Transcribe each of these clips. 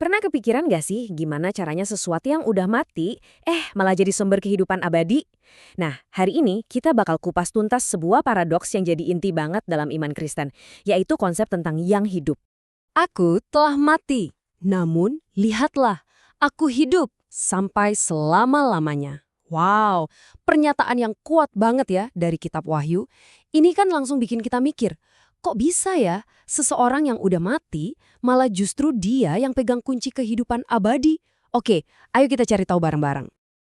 Pernah kepikiran gak sih gimana caranya sesuatu yang udah mati, malah jadi sumber kehidupan abadi? Nah, hari ini kita bakal kupas tuntas sebuah paradoks yang jadi inti banget dalam iman Kristen, yaitu konsep tentang yang hidup. Aku telah mati, namun lihatlah, aku hidup sampai selama-lamanya. Wow, pernyataan yang kuat banget ya dari kitab Wahyu. Ini kan langsung bikin kita mikir, kok bisa ya seseorang yang udah mati malah justru dia yang pegang kunci kehidupan abadi? Oke, ayo kita cari tahu bareng-bareng.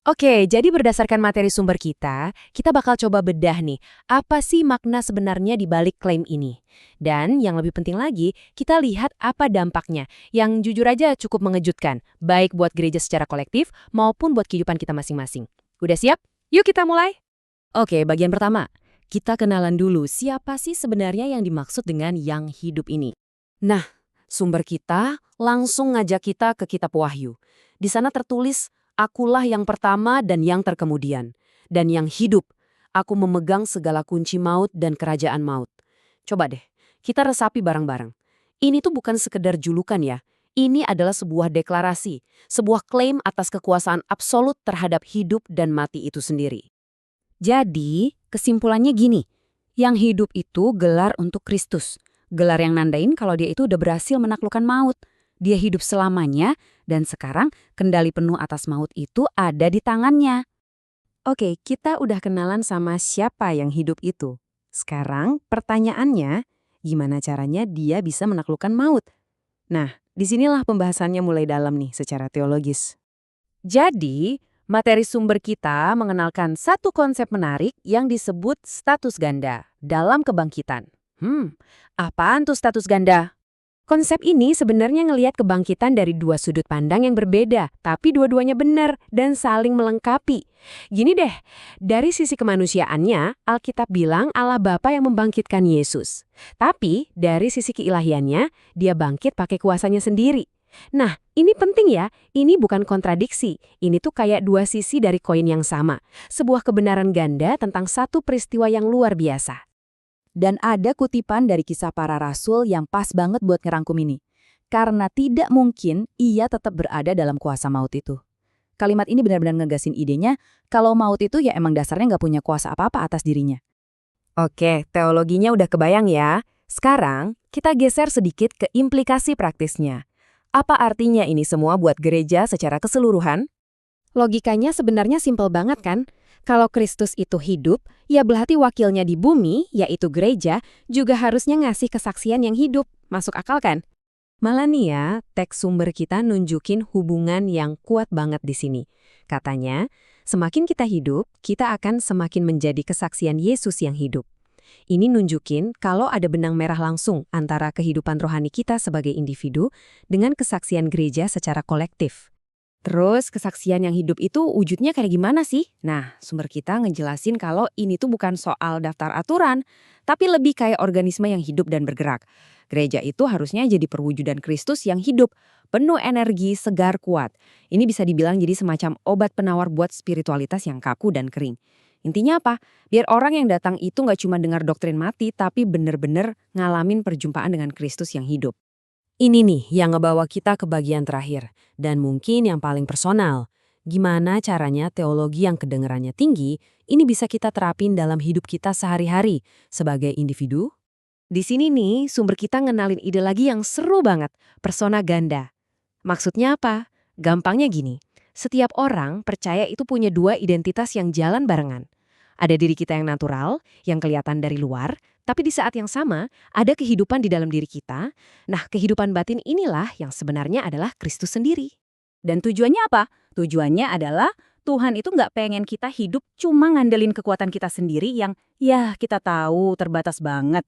Oke, jadi berdasarkan materi sumber kita bakal coba bedah nih, apa sih makna sebenarnya di balik klaim ini? Dan yang lebih penting lagi, kita lihat apa dampaknya, yang jujur aja cukup mengejutkan, baik buat gereja secara kolektif maupun buat kehidupan kita masing-masing. Udah siap? Yuk kita mulai! Oke, bagian pertama. Kita kenalan dulu siapa sih sebenarnya yang dimaksud dengan yang hidup ini. Nah, sumber kita langsung ngajak kita ke kitab Wahyu. Di sana tertulis, akulah yang pertama dan yang terkemudian. Dan yang hidup, aku memegang segala kunci maut dan kerajaan maut. Coba deh, kita resapi bareng-bareng. Ini tuh bukan sekedar julukan ya. Ini adalah sebuah deklarasi, sebuah klaim atas kekuasaan absolut terhadap hidup dan mati itu sendiri. Jadi, kesimpulannya gini, yang hidup itu gelar untuk Kristus. Gelar yang nandain kalau dia itu udah berhasil menaklukkan maut. Dia hidup selamanya, dan sekarang kendali penuh atas maut itu ada di tangannya. Oke, kita udah kenalan sama siapa yang hidup itu. Sekarang pertanyaannya, gimana caranya dia bisa menaklukkan maut? Nah, disinilah pembahasannya mulai dalam nih secara teologis. Jadi, materi sumber kita mengenalkan satu konsep menarik yang disebut status ganda dalam kebangkitan. Apaan tuh status ganda? Konsep ini sebenarnya ngelihat kebangkitan dari dua sudut pandang yang berbeda, tapi dua-duanya benar dan saling melengkapi. Gini deh, dari sisi kemanusiaannya, Alkitab bilang Allah Bapa yang membangkitkan Yesus. Tapi dari sisi keilahiannya, dia bangkit pakai kuasanya sendiri. Nah, ini penting ya, ini bukan kontradiksi. Ini tuh kayak dua sisi dari koin yang sama. Sebuah kebenaran ganda tentang satu peristiwa yang luar biasa. Dan ada kutipan dari Kisah Para Rasul yang pas banget buat ngerangkum ini. Karena tidak mungkin ia tetap berada dalam kuasa maut itu. Kalimat ini benar-benar ngegasin idenya kalau maut itu ya emang dasarnya nggak punya kuasa apa-apa atas dirinya. Oke, teologinya udah kebayang ya. Sekarang, kita geser sedikit ke implikasi praktisnya. Apa artinya ini semua buat gereja secara keseluruhan? Logikanya sebenarnya simpel banget kan? Kalau Kristus itu hidup, ya berarti wakilnya di bumi, yaitu gereja, juga harusnya ngasih kesaksian yang hidup. Masuk akal kan? Malah nih ya, teks sumber kita nunjukin hubungan yang kuat banget di sini. Katanya, semakin kita hidup, kita akan semakin menjadi kesaksian Yesus yang hidup. Ini nunjukin kalau ada benang merah langsung antara kehidupan rohani kita sebagai individu dengan kesaksian gereja secara kolektif. Terus kesaksian yang hidup itu wujudnya kayak gimana sih? Nah, sumber kita ngejelasin kalau ini tuh bukan soal daftar aturan, tapi lebih kayak organisme yang hidup dan bergerak. Gereja itu harusnya jadi perwujudan Kristus yang hidup, penuh energi, segar, kuat. Ini bisa dibilang jadi semacam obat penawar buat spiritualitas yang kaku dan kering. Intinya apa? Biar orang yang datang itu nggak cuma dengar doktrin mati, tapi bener-bener ngalamin perjumpaan dengan Kristus yang hidup. Ini nih yang ngebawa kita ke bagian terakhir, dan mungkin yang paling personal. Gimana caranya teologi yang kedengarannya tinggi, ini bisa kita terapin dalam hidup kita sehari-hari sebagai individu? Di sini nih, sumber kita ngenalin ide lagi yang seru banget, persona ganda. Maksudnya apa? Gampangnya gini, setiap orang percaya itu punya dua identitas yang jalan barengan. Ada diri kita yang natural, yang kelihatan dari luar, tapi di saat yang sama, ada kehidupan di dalam diri kita. Nah, kehidupan batin inilah yang sebenarnya adalah Kristus sendiri. Dan tujuannya apa? Tujuannya adalah Tuhan itu nggak pengen kita hidup cuma ngandelin kekuatan kita sendiri yang ya kita tahu terbatas banget.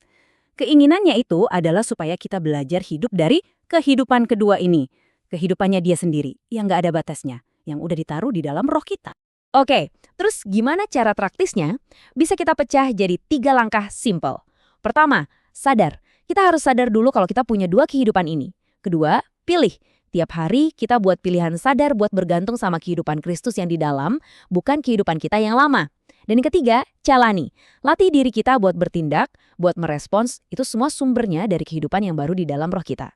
Keinginannya itu adalah supaya kita belajar hidup dari kehidupan kedua ini. Kehidupannya dia sendiri yang nggak ada batasnya, yang udah ditaruh di dalam roh kita. Oke, terus gimana cara praktisnya? Bisa kita pecah jadi 3 langkah simple. Pertama, sadar. Kita harus sadar dulu kalau kita punya dua kehidupan ini. Kedua, pilih. Tiap hari kita buat pilihan sadar buat bergantung sama kehidupan Kristus yang di dalam, bukan kehidupan kita yang lama. Dan yang ketiga, jalani. Latih diri kita buat bertindak, buat merespons, itu semua sumbernya dari kehidupan yang baru di dalam roh kita.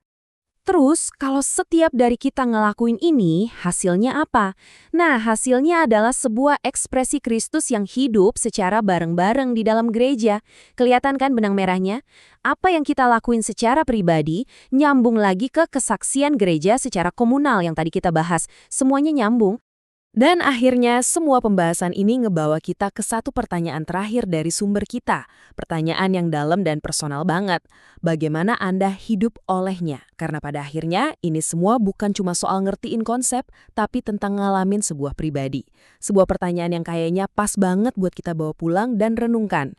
Terus, kalau setiap dari kita ngelakuin ini, hasilnya apa? Nah, hasilnya adalah sebuah ekspresi Kristus yang hidup secara bareng-bareng di dalam gereja. Kelihatan kan benang merahnya? Apa yang kita lakuin secara pribadi, nyambung lagi ke kesaksian gereja secara komunal yang tadi kita bahas. Semuanya nyambung. Dan akhirnya semua pembahasan ini ngebawa kita ke satu pertanyaan terakhir dari sumber kita. Pertanyaan yang dalam dan personal banget. Bagaimana Anda hidup olehnya? Karena pada akhirnya ini semua bukan cuma soal ngertiin konsep, tapi tentang ngalamin sebuah pribadi. Sebuah pertanyaan yang kayaknya pas banget buat kita bawa pulang dan renungkan.